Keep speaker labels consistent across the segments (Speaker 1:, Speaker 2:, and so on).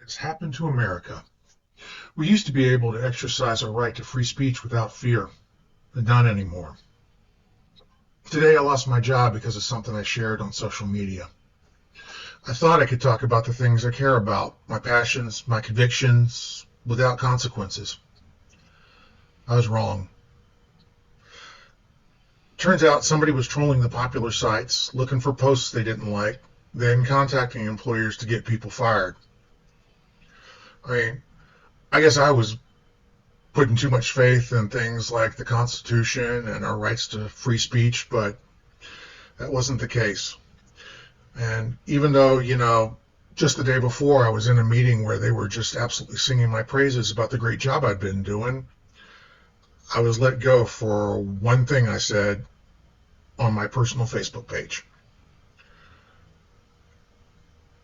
Speaker 1: has happened to America. We used to be able to exercise our right to free speech without fear, but not anymore. Today I lost my job because of something I shared on social media. I thought I could talk about the things I care about, my passions, my convictions, without consequences. I was wrong. Turns out somebody was trolling the popular sites, looking for posts they didn't like, then contacting employers to get people fired. I guess I was putting too much faith in things like the Constitution and our rights to free speech, but that wasn't the case. And even though, just the day before I was in a meeting where they were just absolutely singing my praises about the great job I'd been doing, I was let go for one thing I said on my personal Facebook page.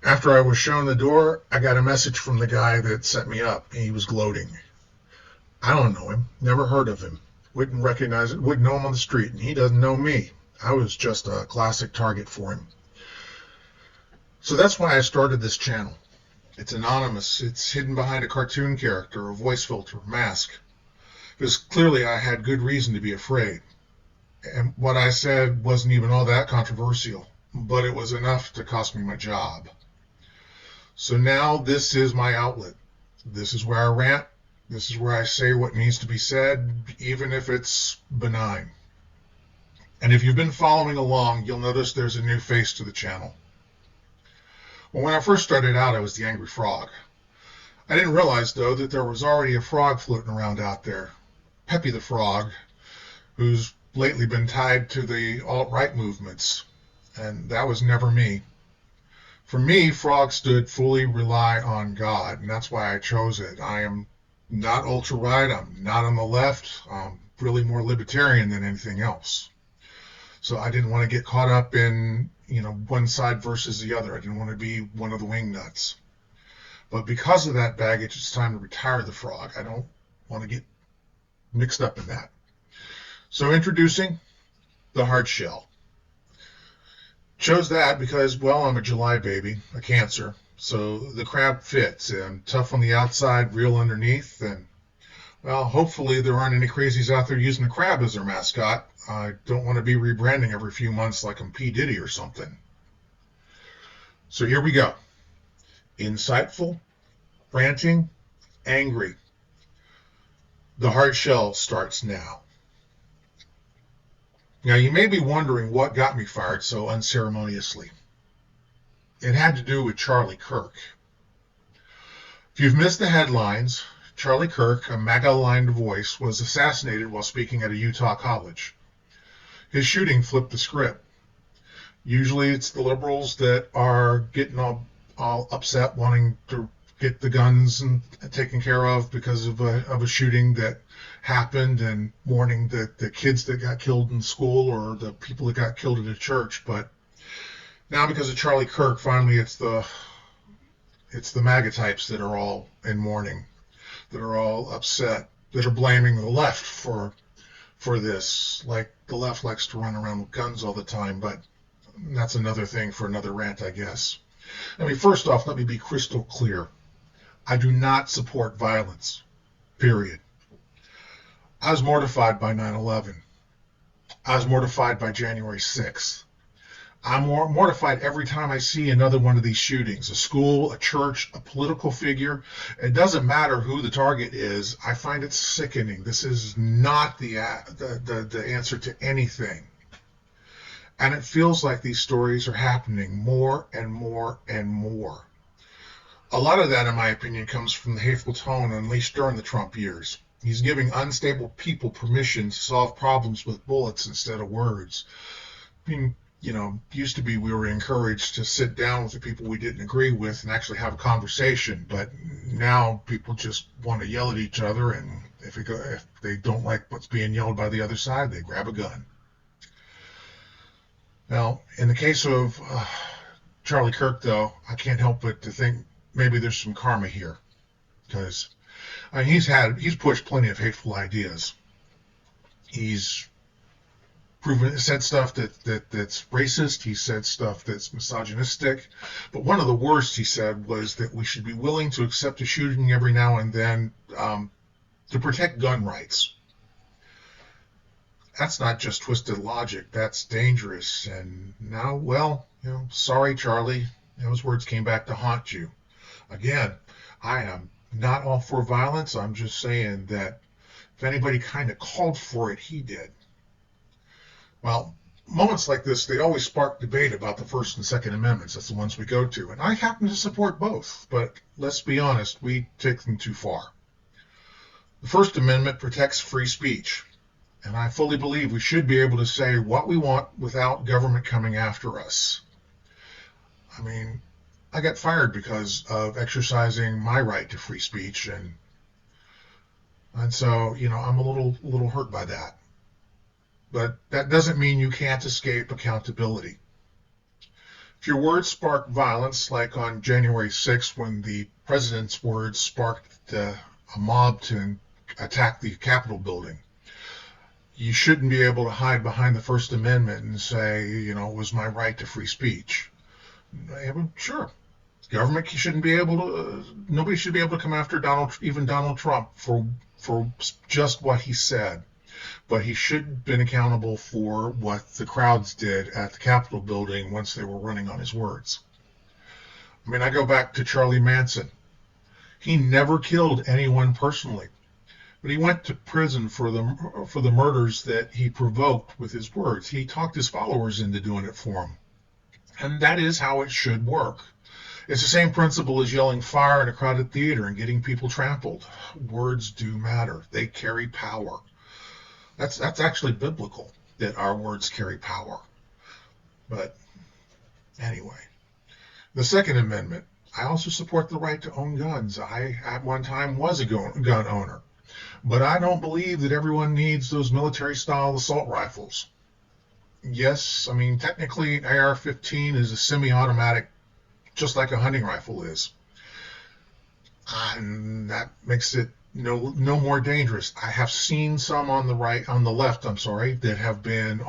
Speaker 1: After I was shown the door, I got a message from the guy that set me up. He was gloating. I don't know him, never heard of him, wouldn't recognize it, wouldn't know him on the street, and he doesn't know me. I was just a classic target for him. So that's why I started this channel. It's anonymous, it's hidden behind a cartoon character, a voice filter, mask. Because clearly I had good reason to be afraid. And what I said wasn't even all that controversial, but it was enough to cost me my job. So now this is my outlet. This is where I rant. This is where I say what needs to be said, even if it's benign. And if you've been following along, you'll notice there's a new face to the channel. Well, when I first started out, I was the Angry Frog. I didn't realize, though, that there was already a frog floating around out there, Pepe the Frog, who's lately been tied to the alt-right movements, and that was never me. For me, frog stood fully rely on God, and that's why I chose it. I am not ultra-right, I'm not on the left, I'm really more libertarian than anything else. So I didn't want to get caught up in, one side versus the other. I didn't want to be one of the wingnuts. But because of that baggage, it's time to retire the frog. I don't want to get mixed up in that. So introducing the hard shell. Chose that because, well, I'm a July baby, a Cancer, so the crab fits. I'm tough on the outside, real underneath, and, well, hopefully there aren't any crazies out there using the crab as their mascot. I don't want to be rebranding every few months like I'm P. Diddy or something. So here we go. Insightful, ranting, angry. The hard shell starts now. Now, you may be wondering what got me fired so unceremoniously. It had to do with Charlie Kirk. If you've missed the headlines, Charlie Kirk, a MAGA-aligned voice, was assassinated while speaking at a Utah college. His shooting flipped the script. Usually it's the liberals that are getting all upset, wanting to get the guns taken care of because of a shooting that happened, and mourning the kids that got killed in school or the people that got killed at a church. But now, because of Charlie Kirk, finally it's the MAGA types that are all in mourning, that are all upset, that are blaming the left for this. Like, the left likes to run around with guns all the time, but that's another thing for another rant, I guess. First off, let me be crystal clear. I do not support violence, period. I was mortified by 9/11. I was mortified by January 6th. I'm mortified every time I see another one of these shootings, a school, a church, a political figure. It doesn't matter who the target is. I find it sickening. This is not the answer to anything. And it feels like these stories are happening more and more and more. A lot of that, in my opinion, comes from the hateful tone unleashed during the Trump years. He's giving unstable people permission to solve problems with bullets instead of words. Used to be we were encouraged to sit down with the people we didn't agree with and actually have a conversation, but now people just want to yell at each other, and if they don't like what's being yelled by the other side, they grab a gun. Now, in the case of Charlie Kirk, though, I can't help but to think maybe there's some karma here, because he's pushed plenty of hateful ideas. He's said stuff that's racist. He said stuff that's misogynistic. But one of the worst he said was that we should be willing to accept a shooting every now and then to protect gun rights. That's not just twisted logic. That's dangerous. And now, well, sorry, Charlie. Those words came back to haunt you. Again, I am not all for violence. I'm just saying that if anybody kind of called for it, he did. Well, moments like this, they always spark debate about the First and Second Amendments. That's the ones we go to. And I happen to support both, but let's be honest, we take them too far. The First Amendment protects free speech, and I fully believe we should be able to say what we want without government coming after us. I mean, I got fired because of exercising my right to free speech, and so, I'm a little hurt by that. But that doesn't mean you can't escape accountability. If your words spark violence, like on January 6th when the president's words sparked a mob to attack the Capitol building, you shouldn't be able to hide behind the First Amendment and say, it was my right to free speech. Sure. Government shouldn't be able to, nobody should be able to come after Donald Trump for just what he said. But he should have been accountable for what the crowds did at the Capitol building once they were running on his words. I mean, I go back to Charlie Manson. He never killed anyone personally, but he went to prison for the murders that he provoked with his words. He talked his followers into doing it for him. And that is how it should work. It's the same principle as yelling fire in a crowded theater and getting people trampled. Words do matter. They carry power. That's actually biblical, that our words carry power. But anyway, the Second Amendment, I also support the right to own guns. I, at one time, was a gun owner. But I don't believe that everyone needs those military-style assault rifles. Yes, I mean, technically, an AR-15 is a semi-automatic, just like a hunting rifle is. And that makes it no more dangerous. I have seen some on the left, that have been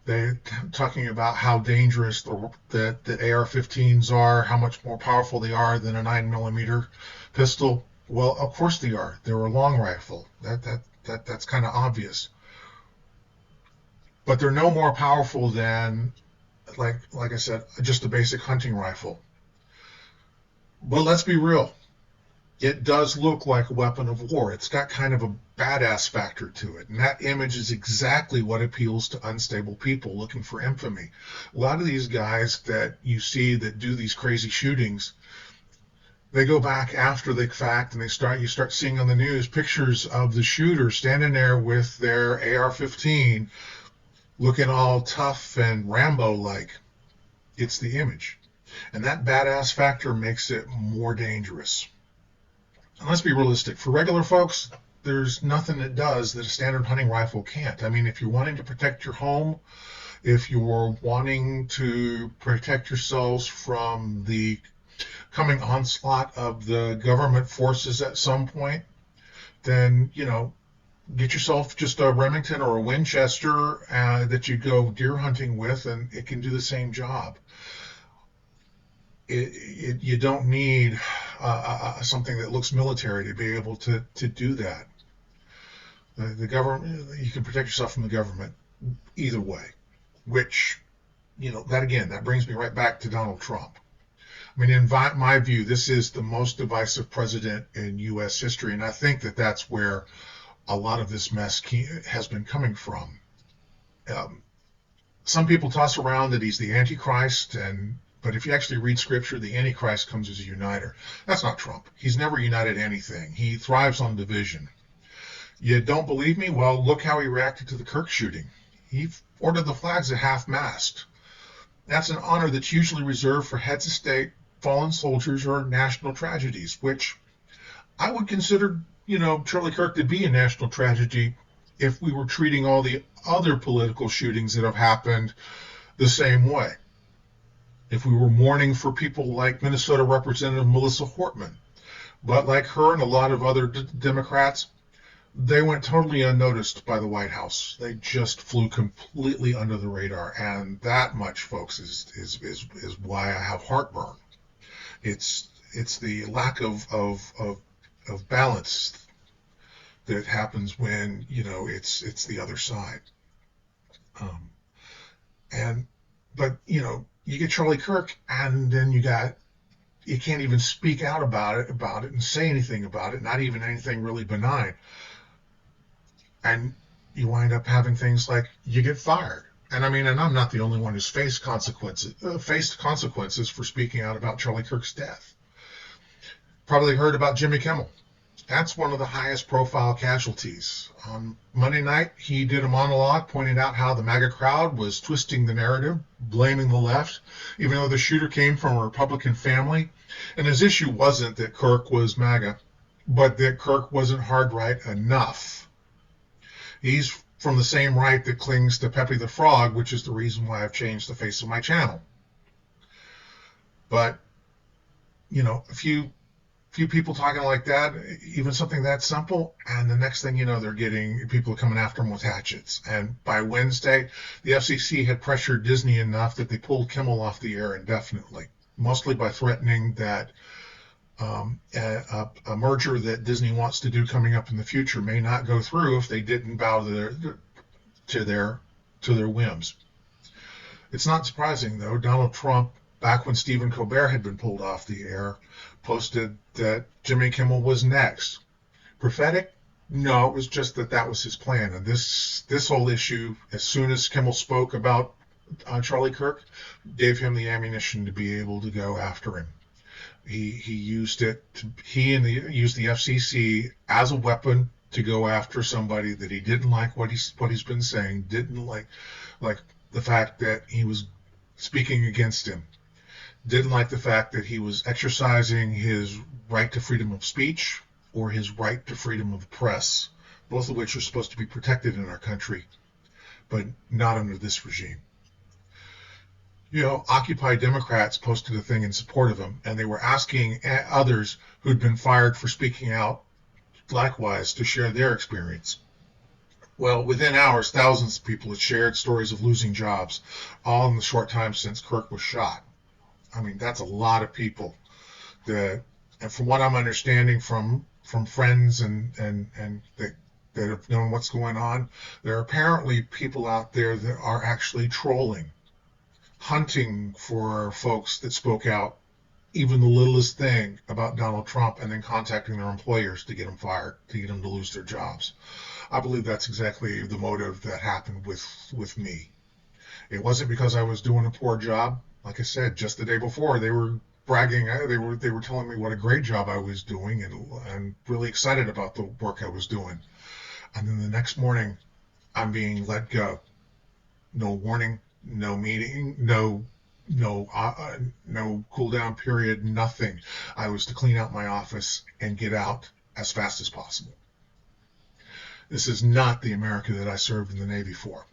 Speaker 1: they're talking about how dangerous the AR-15s are, how much more powerful they are than a 9mm pistol. Well, of course they are. They're a long rifle. That's kind of obvious. But they're no more powerful than, like I said, just a basic hunting rifle. But let's be real. It does look like a weapon of war. It's got kind of a badass factor to it. And that image is exactly what appeals to unstable people looking for infamy. A lot of these guys that you see that do these crazy shootings, they go back after the fact and you start seeing on the news pictures of the shooter standing there with their AR-15 looking all tough and Rambo-like. It's the image. And that badass factor makes it more dangerous. And let's be realistic. For regular folks, there's nothing it does that a standard hunting rifle can't. I mean, if you're wanting to protect your home, if you're wanting to protect yourselves from the coming onslaught of the government forces at some point, then, get yourself just a Remington or a Winchester that you go deer hunting with, and it can do the same job. You don't need something that looks military to be able to do that. The government, you can protect yourself from the government either way, which, that brings me right back to Donald Trump. I mean, in my view, this is the most divisive president in U.S. history, and I think that that's where a lot of this mess has been coming from. Some people toss around that he's the Antichrist, but if you actually read Scripture, the Antichrist comes as a uniter. That's not Trump. He's never united anything. He thrives on division. You don't believe me? Well, look how he reacted to the Kirk shooting. He ordered the flags at half-mast. That's an honor that's usually reserved for heads of state, fallen soldiers, or national tragedies, which I would consider, Charlie Kirk to be a national tragedy if we were treating all the other political shootings that have happened the same way. If we were mourning for people like Minnesota Representative Melissa Hortman. But like her and a lot of other Democrats, They went totally unnoticed by the White House. They just flew completely under the radar, and that much, folks, is why I have heartburn. It's the lack of balance that happens when it's the other side. Um, and but you get Charlie Kirk, and then you can't even speak out about it and say anything about it, not even anything really benign, and you wind up having things like you get fired. And I mean, and I'm not the only one who's faced consequences for speaking out about Charlie Kirk's death. Probably heard about Jimmy Kimmel. That's one of the highest profile casualties. On Monday night, he did a monologue pointing out how the MAGA crowd was twisting the narrative, blaming the left, even though the shooter came from a Republican family. And his issue wasn't that Kirk was MAGA, but that Kirk wasn't hard right enough. He's from the same right that clings to Pepe the Frog, which is the reason why I've changed the face of my channel. But, a few people talking like that, even something that simple, and the next thing you know, they're getting people coming after them with hatchets. And by Wednesday, the FCC had pressured Disney enough that they pulled Kimmel off the air indefinitely, mostly by threatening that a merger that Disney wants to do coming up in the future may not go through if they didn't bow to their whims. It's not surprising, though. Donald Trump, back when Stephen Colbert had been pulled off the air, posted that Jimmy Kimmel was next. Prophetic? No, it was just that was his plan. And this whole issue, as soon as Kimmel spoke about Charlie Kirk, gave him the ammunition to be able to go after him. He used it. Used the FCC as a weapon to go after somebody that he didn't like what he's been saying, didn't like the fact that he was speaking against him, didn't like the fact that he was exercising his right to freedom of speech or his right to freedom of the press, both of which are supposed to be protected in our country, but not under this regime. Occupy Democrats posted a thing in support of him, and they were asking others who'd been fired for speaking out likewise to share their experience. Well, within hours, thousands of people had shared stories of losing jobs, all in the short time since Kirk was shot. I mean, that's a lot of people. And from what I'm understanding from friends and that have known what's going on, there are apparently people out there that are actually trolling, hunting for folks that spoke out even the littlest thing about Donald Trump, and then contacting their employers to get them fired, to get them to lose their jobs. I believe that's exactly the motive that happened with me. It wasn't because I was doing a poor job. Like I said, just the day before, they were bragging. They were telling me what a great job I was doing, and really excited about the work I was doing. And then the next morning, I'm being let go. No warning, no meeting, no cool down period, nothing. I was to clean out my office and get out as fast as possible. This is not the America that I served in the Navy for.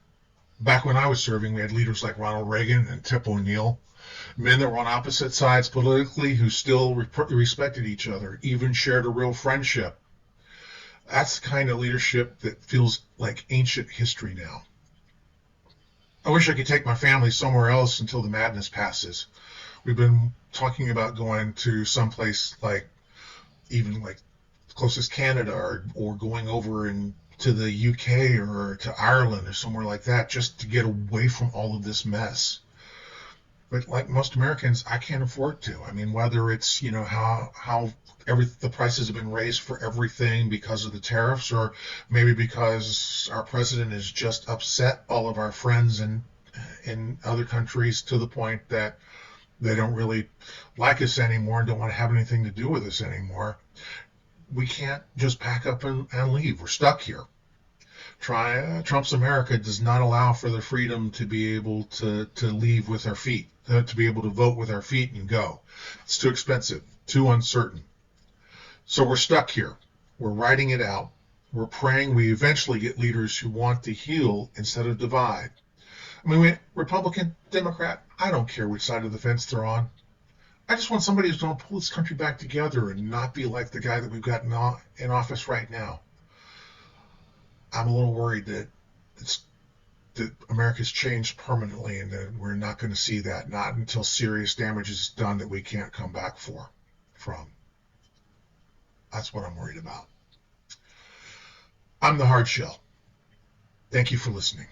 Speaker 1: Back when I was serving, we had leaders like Ronald Reagan and Tip O'Neill, men that were on opposite sides politically who still respected each other, even shared a real friendship. That's the kind of leadership that feels like ancient history now. I wish I could take my family somewhere else until the madness passes. We've been talking about going to someplace even close as Canada, or going over to the UK or to Ireland or somewhere like that, just to get away from all of this mess. But like most Americans, I can't afford to. I mean, whether it's how the prices have been raised for everything because of the tariffs, or maybe because our president has just upset all of our friends in other countries to the point that they don't really like us anymore and don't want to have anything to do with us anymore. We can't just pack up and leave. We're stuck here. Trump's America does not allow for the freedom to be able to leave with our feet, to be able to vote with our feet and go. It's too expensive, too uncertain. So we're stuck here. We're writing it out. We're praying we eventually get leaders who want to heal instead of divide. I mean, Republican, Democrat, I don't care which side of the fence they're on. I just want somebody who's going to pull this country back together and not be like the guy that we've got in office right now. I'm a little worried that America's changed permanently and that we're not going to see that, not until serious damage is done that we can't come back from. That's what I'm worried about. I'm the Hard Shell. Thank you for listening.